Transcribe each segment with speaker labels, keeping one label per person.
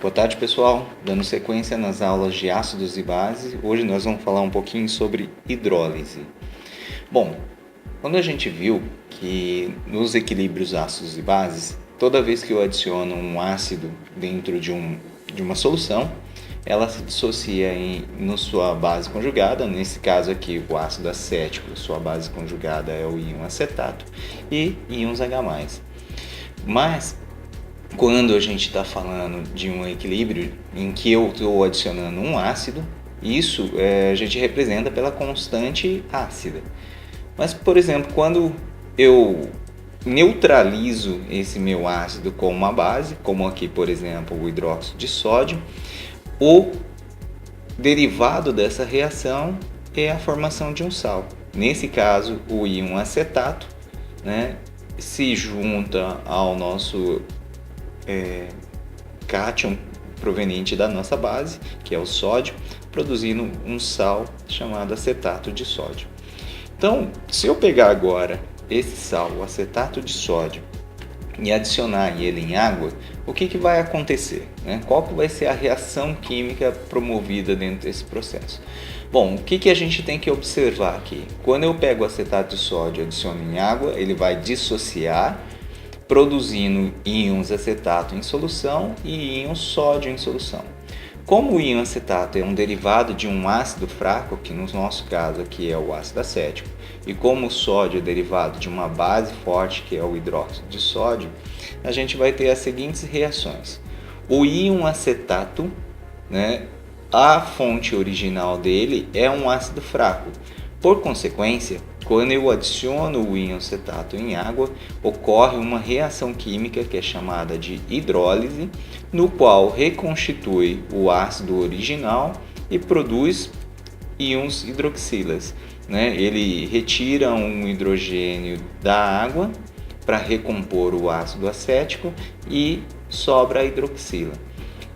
Speaker 1: Boa tarde, pessoal. Dando sequência nas aulas de ácidos e bases, hoje nós vamos falar um pouquinho sobre hidrólise. Bom, quando a gente viu que nos equilíbrios ácidos e bases, toda vez que eu adiciono um ácido dentro de uma solução, ela se dissocia na sua base conjugada. Nesse caso aqui, o ácido acético, sua base conjugada é o íon acetato, e íons H+. Mas quando a gente está falando de um equilíbrio em que eu estou adicionando um ácido, isso a gente representa pela constante ácida. Mas, por exemplo, quando eu neutralizo esse meu ácido com uma base, como aqui, por exemplo, o hidróxido de sódio, o derivado dessa reação é a formação de um sal. Nesse caso, o íon acetato, se junta ao nosso cátion proveniente da nossa base, que é o sódio, produzindo um sal chamado acetato de sódio. Então, se eu pegar agora esse sal, o acetato de sódio, e adicionar ele em água, o que vai acontecer? Qual que vai ser a reação química promovida dentro desse processo? Bom, o que a gente tem que observar aqui? Quando eu pego o acetato de sódio e adiciono em água, ele vai dissociar, produzindo íons acetato em solução e íons sódio em solução. Como o íon acetato é um derivado de um ácido fraco, que no nosso caso aqui é o ácido acético, e como o sódio é derivado de uma base forte, que é o hidróxido de sódio, a gente vai ter as seguintes reações. O íon acetato, a fonte original dele é um ácido fraco. Por consequência, quando eu adiciono o íon acetato em água, ocorre uma reação química que é chamada de hidrólise, no qual reconstitui o ácido original e produz íons hidroxilas. Ele retira um hidrogênio da água para recompor o ácido acético e sobra a hidroxila.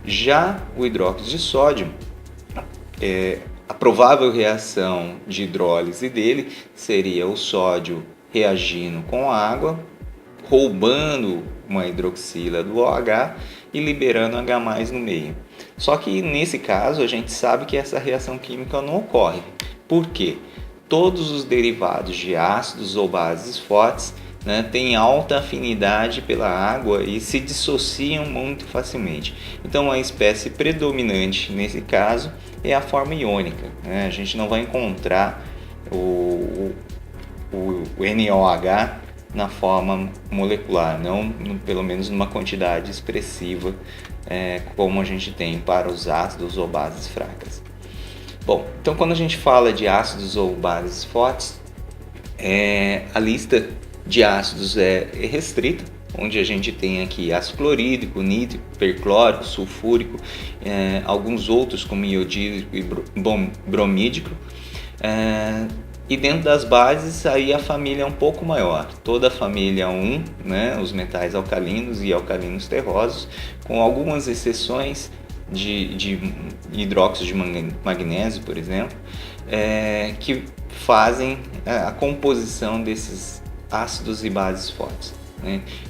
Speaker 1: Já o hidróxido de sódio, a provável reação de hidrólise dele seria o sódio reagindo com a água, roubando uma hidroxila do OH e liberando H+ no meio. Só que nesse caso a gente sabe que essa reação química não ocorre. Por quê? Todos os derivados de ácidos ou bases fortes têm alta afinidade pela água e se dissociam muito facilmente. Então a espécie predominante nesse caso é a forma iônica. A gente não vai encontrar o NOH na forma molecular, não pelo menos numa quantidade expressiva como a gente tem para os ácidos ou bases fracas. Bom, então quando a gente fala de ácidos ou bases fortes, a lista de ácidos é restrita, onde a gente tem aqui ácido clorídrico, nítrico, perclórico, sulfúrico, alguns outros como iodídrico e bromídico. E dentro das bases, aí a família é um pouco maior. Toda a família 1, os metais alcalinos e alcalinos terrosos, com algumas exceções de hidróxido de magnésio, por exemplo, que fazem a composição desses ácidos e bases fortes.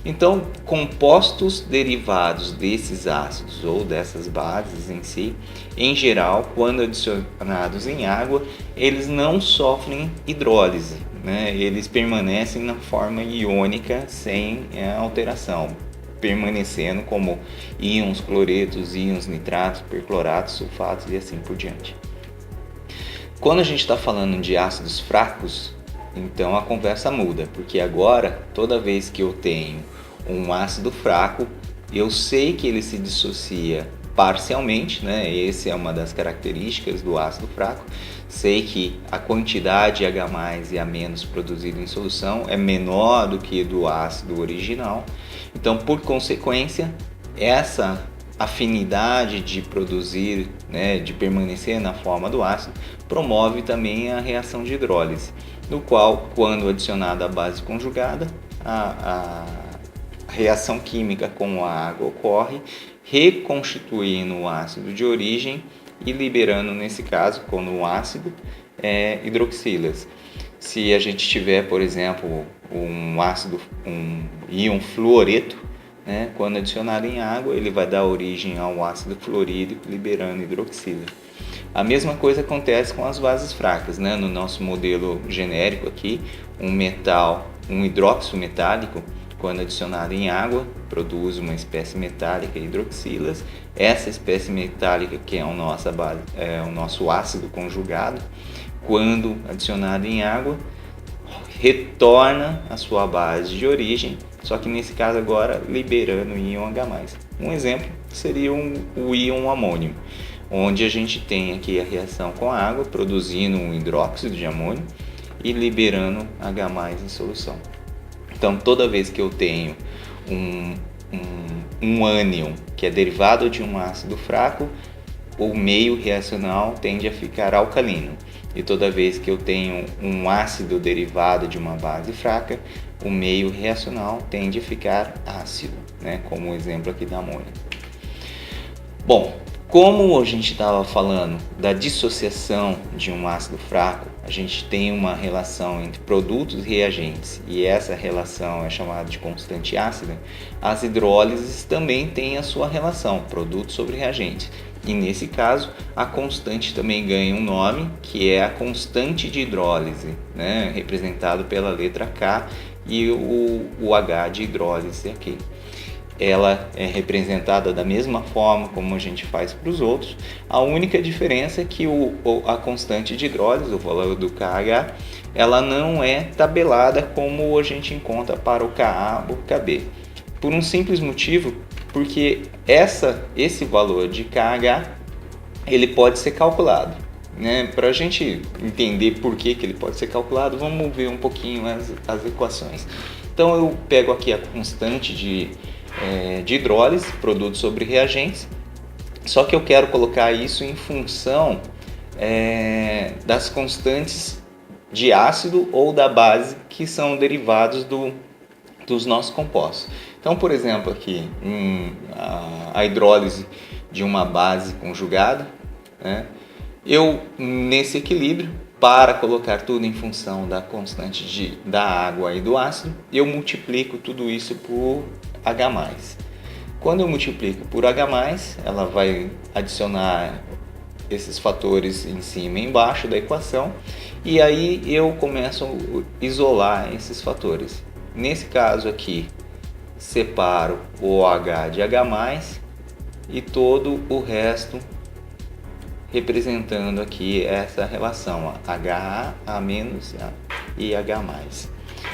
Speaker 1: Então, compostos derivados desses ácidos ou dessas bases em si, em geral, quando adicionados em água, eles não sofrem hidrólise, eles permanecem na forma iônica sem alteração, permanecendo como íons cloretos, íons nitratos, percloratos, sulfatos e assim por diante. Quando a gente está falando de ácidos fracos, então a conversa muda, porque agora toda vez que eu tenho um ácido fraco, eu sei que ele se dissocia parcialmente, Essa é uma das características do ácido fraco. Sei que a quantidade H+ e A- produzido em solução é menor do que do ácido original. Então, por consequência, essa afinidade de produzir, de permanecer na forma do ácido, promove também a reação de hidrólise, no qual, quando adicionada a base conjugada, a reação química com a água ocorre, reconstituindo o ácido de origem e liberando, nesse caso, quando o ácido, hidroxilas. Se a gente tiver, por exemplo, um íon fluoreto, né? Quando adicionado em água, ele vai dar origem ao ácido fluorídrico, liberando hidroxila. A mesma coisa acontece com as bases fracas, né? No nosso modelo genérico aqui, um hidróxido metálico, quando adicionado em água, produz uma espécie metálica hidroxilas. Essa espécie metálica, que é o nosso ácido conjugado, quando adicionado em água, retorna a sua base de origem, só que nesse caso agora liberando o íon H+. Um exemplo seria o íon amônio, onde a gente tem aqui a reação com a água, produzindo um hidróxido de amônio e liberando H+ em solução. Então, toda vez que eu tenho um ânion que é derivado de um ácido fraco, o meio reacional tende a ficar alcalino. E toda vez que eu tenho um ácido derivado de uma base fraca, o meio reacional tende a ficar ácido, né? Como o exemplo aqui da amônia. Bom, como a gente estava falando da dissociação de um ácido fraco, a gente tem uma relação entre produtos e reagentes, e essa relação é chamada de constante ácida. As hidrólises também têm a sua relação, produto sobre reagente. E nesse caso, a constante também ganha um nome, que é a constante de hidrólise, né? Representado pela letra K e o H de hidrólise aqui. Ela é representada da mesma forma como a gente faz para os outros. A única diferença é que a constante de hidrólise, o valor do KH, ela não é tabelada como a gente encontra para o Ka ou Kb. Por um simples motivo, porque esse valor de KH ele pode ser calculado, né? Para a gente entender por que ele pode ser calculado, vamos ver um pouquinho as equações. Então eu pego aqui a constante de hidrólise, produto sobre reagentes, só que eu quero colocar isso em função das constantes de ácido ou da base que são derivados dos nossos compostos. Então, por exemplo, aqui a hidrólise de uma base conjugada, né? Eu, nesse equilíbrio, para colocar tudo em função da constante da água e do ácido, eu multiplico tudo isso por H+. Quando eu multiplico por H+, ela vai adicionar esses fatores em cima e embaixo da equação, e aí eu começo a isolar esses fatores. Nesse caso aqui, separo o OH de H+, e todo o resto representando aqui essa relação HA, A- e H+.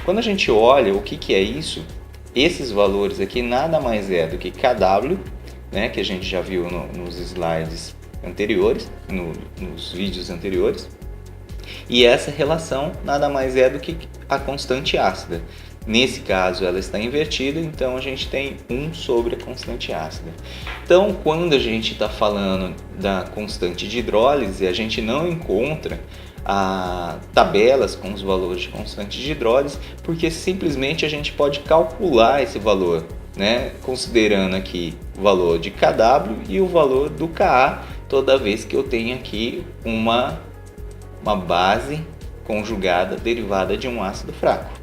Speaker 1: Quando a gente olha o que é isso, esses valores aqui nada mais é do que KW, né, que a gente já viu nos slides anteriores, nos vídeos anteriores, e essa relação nada mais é do que a constante ácida. Nesse caso ela está invertida, então a gente tem 1 sobre a constante ácida. Então, quando a gente está falando da constante de hidrólise, a gente não encontra tabelas com os valores de constante de hidrólise, porque simplesmente a gente pode calcular esse valor, né? Considerando aqui o valor de KW e o valor do Ka, toda vez que eu tenho aqui uma base conjugada derivada de um ácido fraco.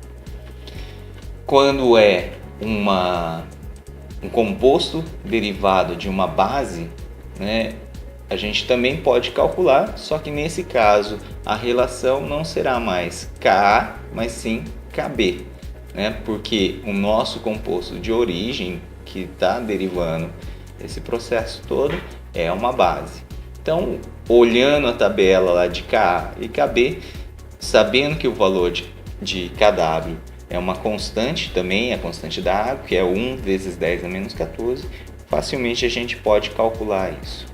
Speaker 1: Quando é um composto derivado de uma base, né, a gente também pode calcular, só que nesse caso a relação não será mais Ka, mas sim Kb, né, porque o nosso composto de origem que está derivando esse processo todo é uma base. Então, olhando a tabela lá de Ka e Kb, sabendo que o valor de Kw é uma constante também, a constante da água, que é 1 vezes 10 a menos 14, facilmente a gente pode calcular isso.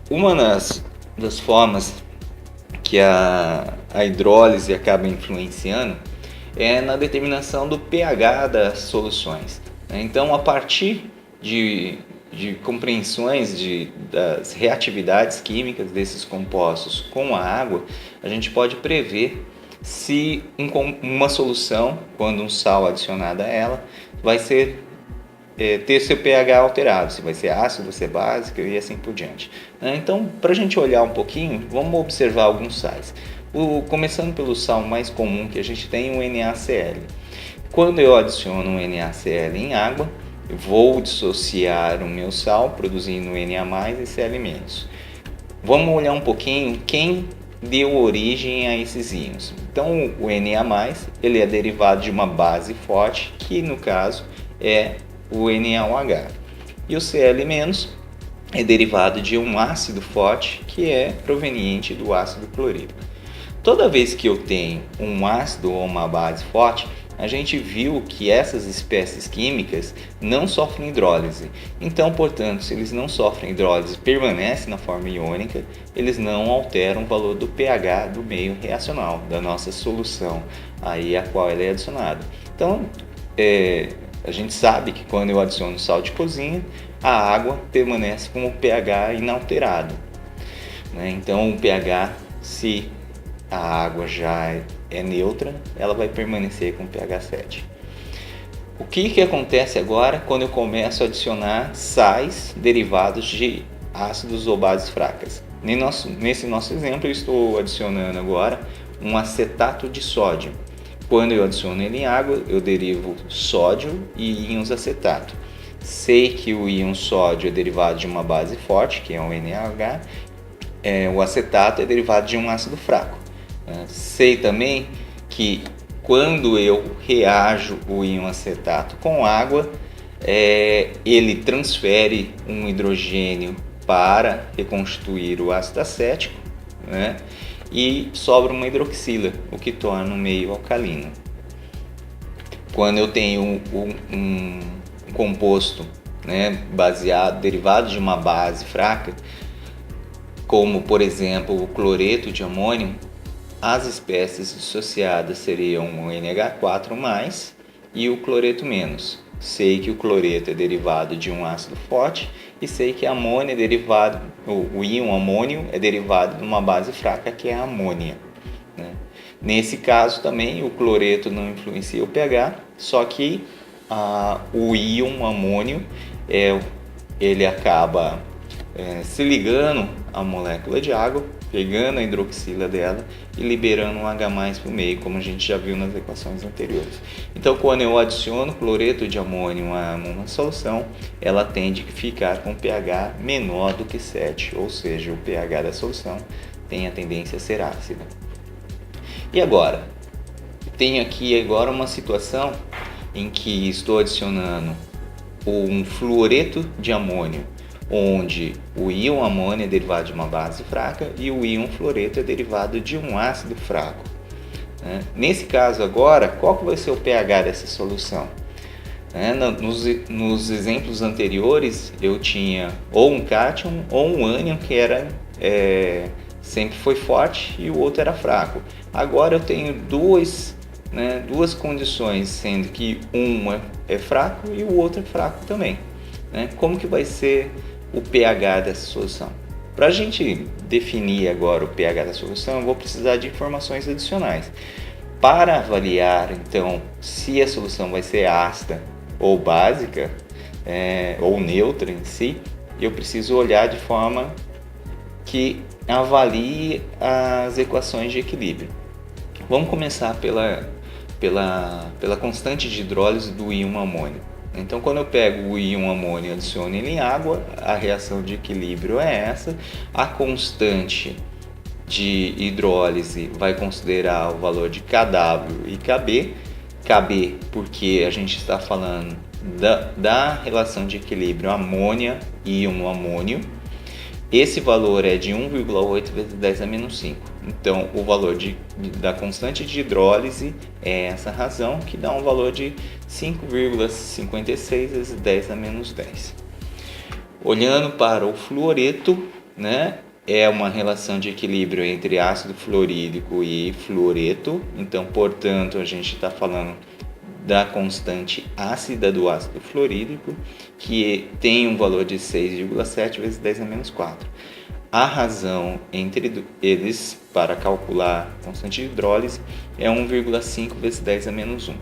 Speaker 1: Uma das formas que a hidrólise acaba influenciando é na determinação do pH das soluções. Então, a partir de compreensões das reatividades químicas desses compostos com a água, a gente pode prever se uma solução, quando um sal adicionado a ela, vai ter seu pH alterado, se vai ser ácido, se é básico e assim por diante. Então, para a gente olhar um pouquinho, vamos observar alguns sais. Começando pelo sal mais comum que a gente tem, o NaCl. Quando eu adiciono um NaCl em água, eu vou dissociar o meu sal, produzindo Na+, e Cl-. Vamos olhar um pouquinho quem deu origem a esses íons. Então, o Na+, ele é derivado de uma base forte, que no caso é o NaOH. E o Cl- é derivado de um ácido forte, que é proveniente do ácido clorídrico. Toda vez que eu tenho um ácido ou uma base forte, a gente viu que essas espécies químicas não sofrem hidrólise. Então, portanto, se eles não sofrem hidrólise e permanecem na forma iônica, eles não alteram o valor do pH do meio reacional, da nossa solução aí a qual ele é adicionado. Então, a gente sabe que quando eu adiciono sal de cozinha, a água permanece com o pH inalterado, né? Então, o pH, se a água já é neutra, ela vai permanecer com pH 7. O que acontece agora quando eu começo a adicionar sais derivados de ácidos ou bases fracas? Nesse nosso exemplo, eu estou adicionando agora um acetato de sódio. Quando eu adiciono ele em água, eu derivo sódio e íons acetato. Sei que o íon sódio é derivado de uma base forte, que é o NaOH. O acetato é derivado de um ácido fraco. Sei também que quando eu reajo o íon acetato com água, ele transfere um hidrogênio para reconstituir o ácido acético, né? E sobra uma hidroxila, o que torna o meio alcalino. Quando eu tenho um composto, né, derivado de uma base fraca, como por exemplo o cloreto de amônio, as espécies dissociadas seriam o NH4+, e o cloreto-. Sei que o cloreto é derivado de um ácido forte e sei que a amônia é derivado, o íon amônio é derivado de uma base fraca, que é a amônia, né? Nesse caso também o cloreto não influencia o pH, só que o íon amônio ele acaba se ligando à molécula de água, pegando a hidroxila dela e liberando um H+ para o meio, como a gente já viu nas equações anteriores. Então, quando eu adiciono cloreto de amônio a uma solução, ela tende a ficar com pH menor do que 7, ou seja, o pH da solução tem a tendência a ser ácida. E agora? Tenho aqui agora uma situação em que estou adicionando um fluoreto de amônio, onde o íon amônio é derivado de uma base fraca e o íon fluoreto é derivado de um ácido fraco. Nesse caso agora, qual que vai ser o pH dessa solução? Nos exemplos anteriores eu tinha ou um cátion ou um ânion que sempre foi forte e o outro era fraco. Agora eu tenho duas condições, sendo que um é fraco e o outro é fraco também. Como que vai ser o pH dessa solução? Para a gente definir agora o pH da solução, eu vou precisar de informações adicionais. Para avaliar, então, se a solução vai ser ácida ou básica, ou neutra em si, eu preciso olhar de forma que avalie as equações de equilíbrio. Vamos começar pela constante de hidrólise do íon amônio. Então, quando eu pego o íon amônio e adiciono ele em água, a reação de equilíbrio é essa. A constante de hidrólise vai considerar o valor de Kw e Kb. Kb porque a gente está falando da relação de equilíbrio amônia-íon amônio. Esse valor é de 1,8 vezes 10 a menos 5. Então, o valor da constante de hidrólise é essa razão, que dá um valor de 5,56 vezes 10 a menos 10. Olhando para o fluoreto, é uma relação de equilíbrio entre ácido fluorídrico e fluoreto. Então, portanto, a gente está falando da constante ácida do ácido fluorídrico, que tem um valor de 6,7 vezes 10 a menos 4. A razão entre eles para calcular a constante de hidrólise é 1,5 vezes 10 a menos 1.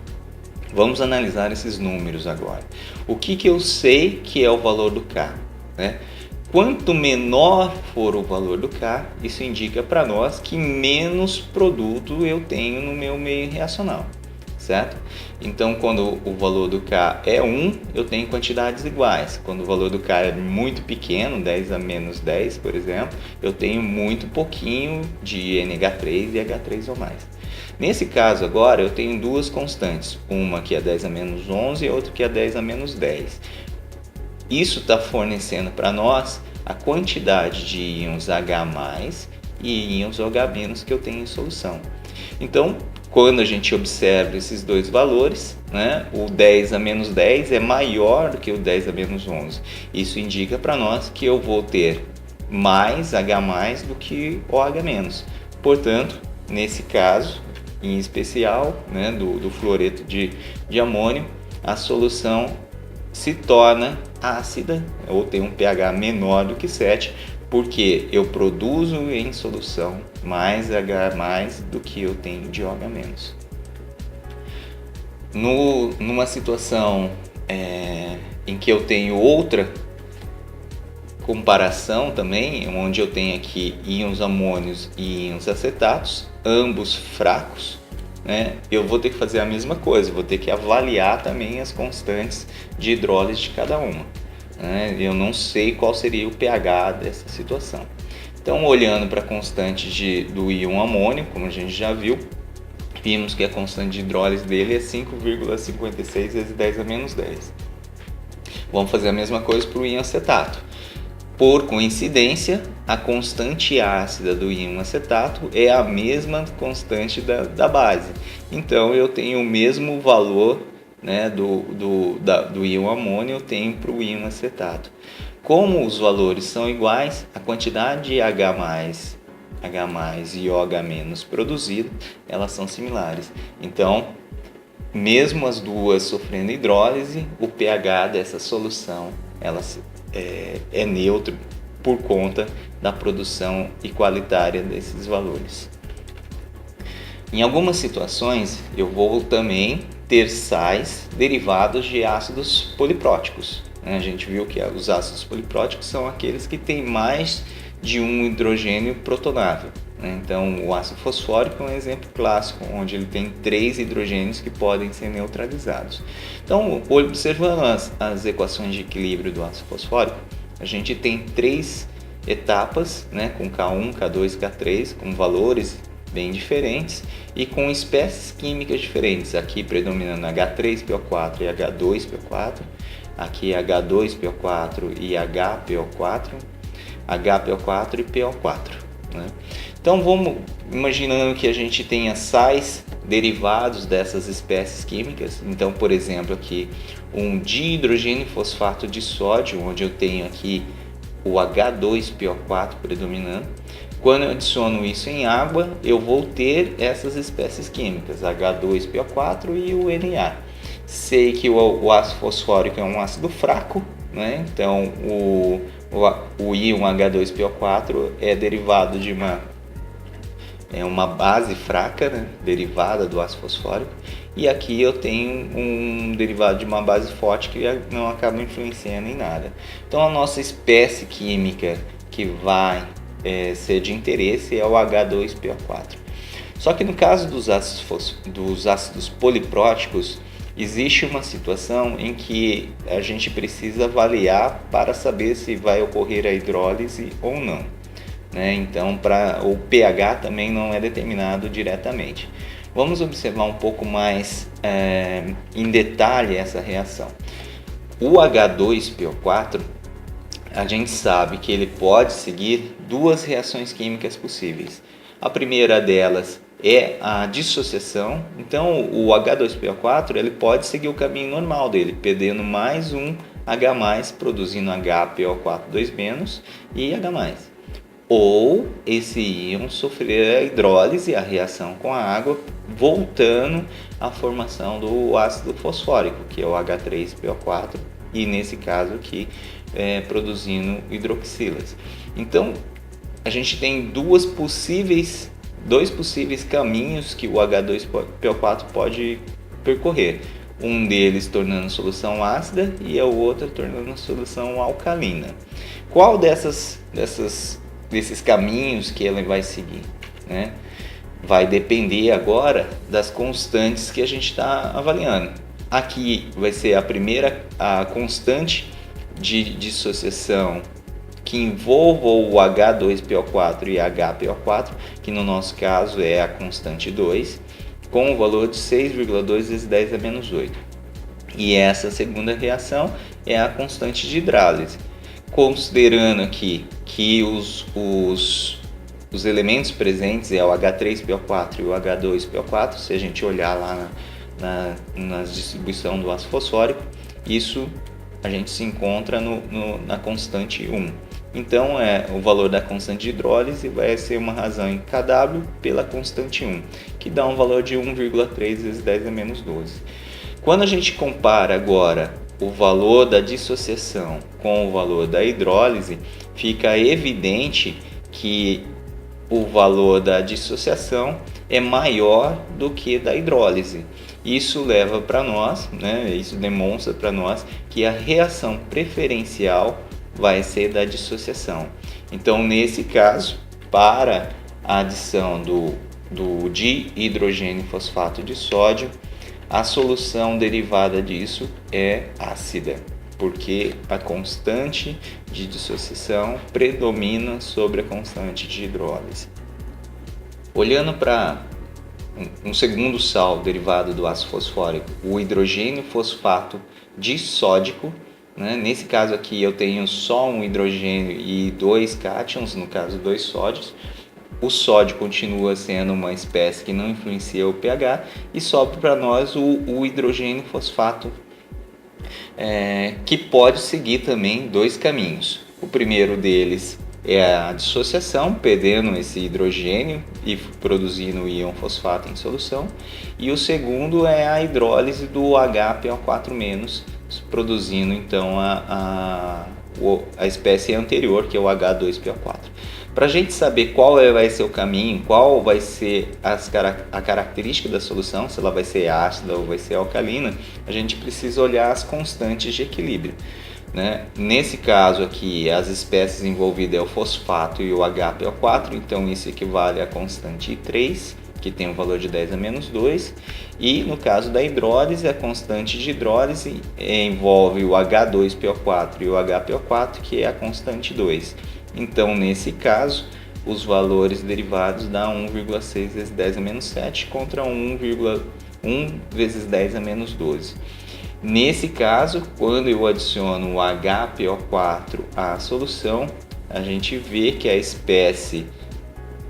Speaker 1: Vamos analisar esses números agora. O que eu sei que é o valor do K? Quanto menor for o valor do K, isso indica para nós que menos produto eu tenho no meu meio reacional. certo? Então, quando o valor do K é 1, eu tenho quantidades iguais. Quando o valor do K é muito pequeno, 10 a menos 10, por exemplo, eu tenho muito pouquinho de NH3 e H3 ou mais. Nesse caso agora, eu tenho duas constantes, uma que é 10 a menos 11 e outra que é 10 a menos 10. Isso está fornecendo para nós a quantidade de íons H+, e íons OH- que eu tenho em solução. Então, quando a gente observa esses dois valores, né, o 10 a menos 10 é maior do que o 10 a menos 11. Isso indica para nós que eu vou ter mais H+ do que OH-. Portanto, nesse caso, em especial, né, do fluoreto de amônio, a solução se torna ácida ou tem um pH menor do que 7, porque eu produzo em solução mais H+ do que eu tenho de OH-. Numa situação em que eu tenho outra comparação também, onde eu tenho aqui íons amônios e íons acetatos, ambos fracos, né, eu vou ter que fazer a mesma coisa, vou ter que avaliar também as constantes de hidrólise de cada uma. Né? Eu não sei qual seria o pH dessa situação. Então, olhando para a constante do íon amônio, como a gente já viu, vimos que a constante de hidrólise dele é 5,56 vezes 10 a menos 10. Vamos fazer a mesma coisa para o íon acetato. Por coincidência, a constante ácida do íon acetato é a mesma constante da base. Então, eu tenho o mesmo valor, né, do íon amônio, eu tenho para o íon acetato. Como os valores são iguais, a quantidade de H+ e OH- produzido, elas são similares. Então, mesmo as duas sofrendo hidrólise, o pH dessa solução é neutro por conta da produção igualitária desses valores. Em algumas situações, eu vou também ter sais derivados de ácidos polipróticos. A gente viu que os ácidos polipróticos são aqueles que têm mais de um hidrogênio protonável. Então, o ácido fosfórico é um exemplo clássico, onde ele tem 3 hidrogênios que podem ser neutralizados. Então, observando as equações de equilíbrio do ácido fosfórico, a gente tem 3 etapas, né, com K1, K2, K3, com valores bem diferentes e com espécies químicas diferentes. Aqui predominando H3PO4 e H2PO4, aqui H2PO4 e HPO4, HPO4 e PO4. Né? Então vamos imaginando que a gente tenha sais derivados dessas espécies químicas. Então, por exemplo, aqui um dihidrogênio fosfato de sódio, onde eu tenho aqui o H2PO4 predominando. Quando eu adiciono isso em água, eu vou ter essas espécies químicas, H2PO4 e o Na. Sei que o ácido fosfórico é um ácido fraco, né? Então o íon H2PO4 é derivado de uma base fraca, né? Derivada do ácido fosfórico, e aqui eu tenho um derivado de uma base forte que não acaba influenciando em nada. Então a nossa espécie química que vai ser de interesse é o H2PO4. Só que no caso dos ácidos polipróticos, existe uma situação em que a gente precisa avaliar para saber se vai ocorrer a hidrólise ou não. Né? Então, o pH também não é determinado diretamente. Vamos observar um pouco mais em detalhe essa reação. O H2PO4, a gente sabe que ele pode seguir duas reações químicas possíveis. A primeira delas é a dissociação. Então o H2PO4 ele pode seguir o caminho normal dele, perdendo mais um H+, produzindo HPO4 2- e H+. Ou esse íon sofrer a hidrólise, a reação com a água, voltando à formação do ácido fosfórico, que é o H3PO4, e nesse caso aqui produzindo hidroxilas. Então a gente tem dois possíveis caminhos que o H2PO4 pode percorrer. Um deles tornando a solução ácida e o outro tornando a solução alcalina. Qual desses caminhos que ele vai seguir? Né? vai depender agora das constantes que a gente está avaliando. Aqui vai ser a constante de dissociação que envolva o H2PO4 e HPO4, que no nosso caso é a constante 2, com o valor de 6,2 vezes 10 a menos 8. E essa segunda reação é a constante de hidrólise. Considerando aqui que os elementos presentes é o H3PO4 e o H2PO4, se a gente olhar lá na distribuição do ácido fosfórico, isso a gente se encontra na constante 1. Então, o valor da constante de hidrólise vai ser uma razão em kW pela constante 1, que dá um valor de 1,3 vezes 10 a menos 12. Quando a gente compara agora o valor da dissociação com o valor da hidrólise, fica evidente que o valor da dissociação é maior do que da hidrólise. Isso leva para nós, isso demonstra para nós que a reação preferencial vai ser da dissociação. Então, nesse caso, para a adição do dihidrogênio fosfato de sódio, a solução derivada disso é ácida, porque a constante de dissociação predomina sobre a constante de hidrólise. Olhando para um segundo sal derivado do ácido fosfórico, o hidrogênio fosfato disódico, nesse caso aqui eu tenho só um hidrogênio e 2 cátions, no caso 2 sódios. O sódio continua sendo uma espécie que não influencia o pH e sobra para nós o hidrogênio fosfato, que pode seguir também 2 caminhos. O primeiro deles é a dissociação, perdendo esse hidrogênio e produzindo o íon fosfato em solução. E o segundo é a hidrólise do HPO4-, produzindo então a espécie anterior, que é o H2PO4. Para a gente saber qual vai ser o caminho, qual vai ser a característica da solução, se ela vai ser ácida ou vai ser alcalina, a gente precisa olhar as constantes de equilíbrio. Nesse caso aqui, as espécies envolvidas é o fosfato e o HPO4, então isso equivale à constante 3, que tem um valor de 10 a menos 2. E no caso da hidrólise, a constante de hidrólise envolve o H2PO4 e o HPO4, que é a constante 2. Então, nesse caso, os valores derivados dá 1,6 vezes 10 a menos 7 contra 1,1 vezes 10 a menos 12. Nesse caso, quando eu adiciono o HPO4 à solução, a gente vê que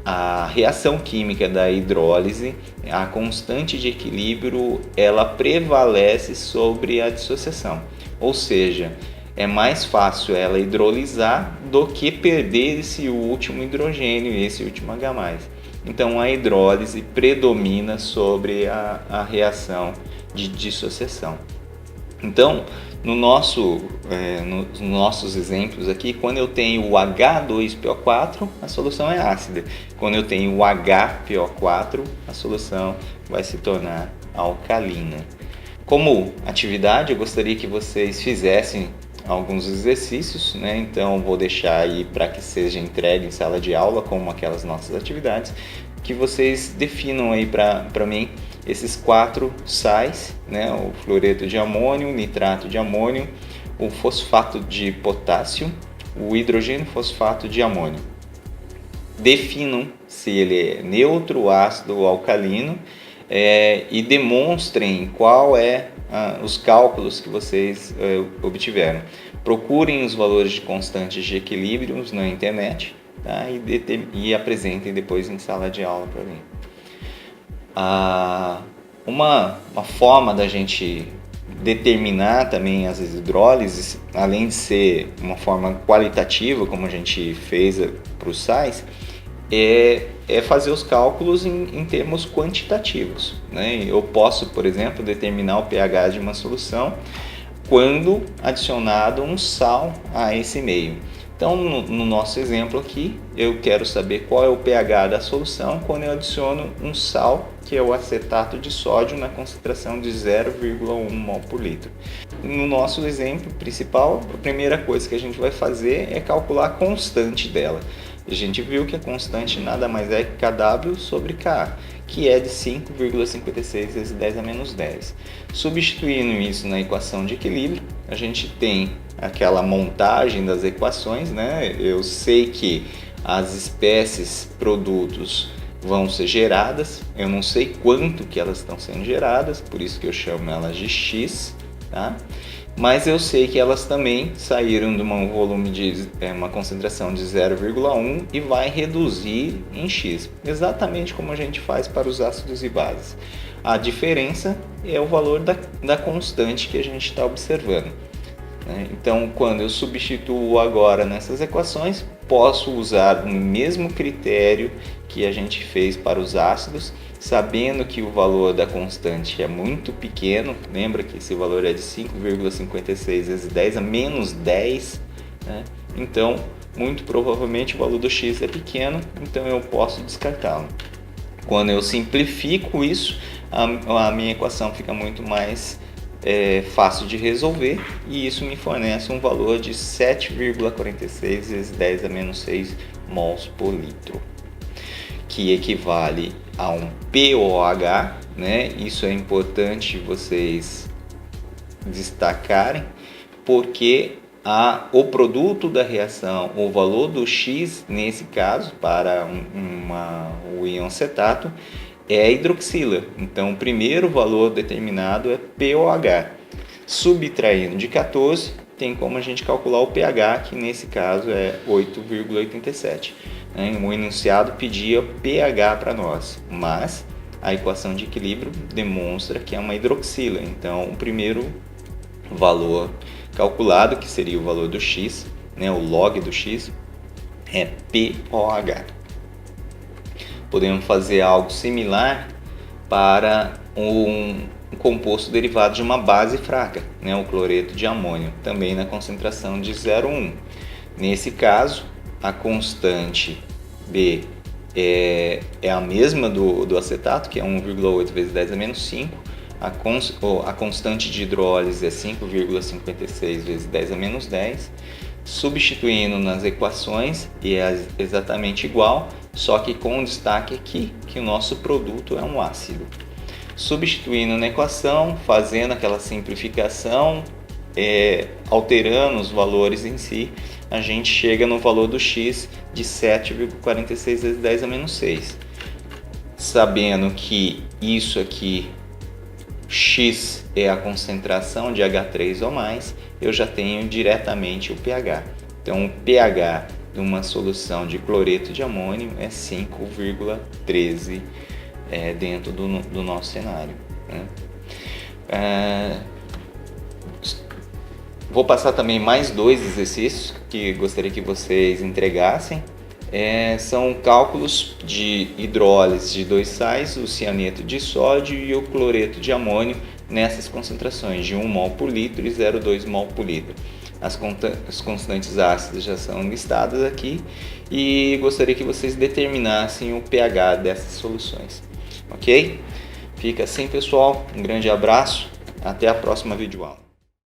Speaker 1: a reação química da hidrólise, a constante de equilíbrio, ela prevalece sobre a dissociação. Ou seja, é mais fácil ela hidrolisar do que perder esse último hidrogênio, esse último H+. Então a hidrólise predomina sobre a reação de dissociação. Então, nos nossos exemplos aqui, quando eu tenho o H2PO4, a solução é ácida. Quando eu tenho o HPO4, a solução vai se tornar alcalina. Como atividade, eu gostaria que vocês fizessem alguns exercícios, Então vou deixar aí para que seja entregue em sala de aula, como aquelas nossas atividades, que vocês definam aí para mim esses 4 sais, o fluoreto de amônio, o nitrato de amônio, o fosfato de potássio, o hidrogênio fosfato de amônio. Definam se ele é neutro, ácido ou alcalino, e demonstrem qual é os cálculos que vocês obtiveram. Procurem os valores de constantes de equilíbrio na internet, tá? E apresentem depois em sala de aula para mim. Uma forma da gente determinar também as hidrólises, além de ser uma forma qualitativa, como a gente fez para os sais, é fazer os cálculos em termos quantitativos. Eu posso, por exemplo, determinar o pH de uma solução quando adicionado um sal a esse meio. Então, no nosso exemplo aqui, eu quero saber qual é o pH da solução quando eu adiciono um sal, que é o acetato de sódio, na concentração de 0,1 mol por litro. No nosso exemplo principal, a primeira coisa que a gente vai fazer é calcular a constante dela. A gente viu que a constante nada mais é que Kw sobre Ka, que é de 5,56 vezes 10 a menos 10. Substituindo isso na equação de equilíbrio, a gente tem aquela montagem das equações, né? Eu sei que as espécies produtos vão ser geradas, eu não sei quanto que elas estão sendo geradas, por isso que eu chamo elas de X, tá? Mas eu sei que elas também saíram de um volume de uma concentração de 0,1 e vai reduzir em X, exatamente como a gente faz para os ácidos e bases. A diferença é o valor da constante que a gente está observando. Então, quando eu substituo agora nessas equações, posso usar o mesmo critério que a gente fez para os ácidos, sabendo que o valor da constante é muito pequeno. Lembra que esse valor é de 5,56 vezes 10 a menos 10, né? Então, muito provavelmente o valor do x é pequeno, então eu posso descartá-lo. Quando eu simplifico isso, a minha equação fica muito mais fácil de resolver, e isso me fornece um valor de 7,46 vezes 10 a menos 6 mols por litro, que equivale a um POH, né? Isso é importante vocês destacarem, porque o produto da reação, o valor do X, nesse caso, para o íon cetato, é a hidroxila. Então, o primeiro valor determinado é POH. Subtraindo de 14, tem como a gente calcular o pH, que nesse caso é 8,87. O enunciado pedia pH para nós, mas a equação de equilíbrio demonstra que é uma hidroxila. Então, o primeiro valor calculado, que seria o valor do X, o log do X, é POH. Podemos fazer algo similar para um composto derivado de uma base fraca, o cloreto de amônio, também na concentração de 0,1. Nesse caso, a constante B é a mesma do acetato, que é 1,8 vezes 10 a menos 5. A constante de hidrólise é 5,56 vezes 10 a menos 10. Substituindo nas equações, e é exatamente igual, só que com o destaque aqui que o nosso produto é um ácido. Substituindo na equação, fazendo aquela simplificação, alterando os valores em si, a gente chega no valor do X de 7,46 vezes 10 a menos 6. Sabendo que isso aqui, X é a concentração de H3 ou mais, eu já tenho diretamente o pH. Então, o pH de uma solução de cloreto de amônio é 5,13 dentro do nosso cenário. Vou passar também mais 2 exercícios que gostaria que vocês entregassem. São cálculos de hidrólise de 2 sais, o cianeto de sódio e o cloreto de amônio nessas concentrações de 1 mol por litro e 0,2 mol por litro. As constantes ácidas já são listadas aqui e gostaria que vocês determinassem o pH dessas soluções. Ok? Fica assim, pessoal. Um grande abraço. Até a próxima videoaula.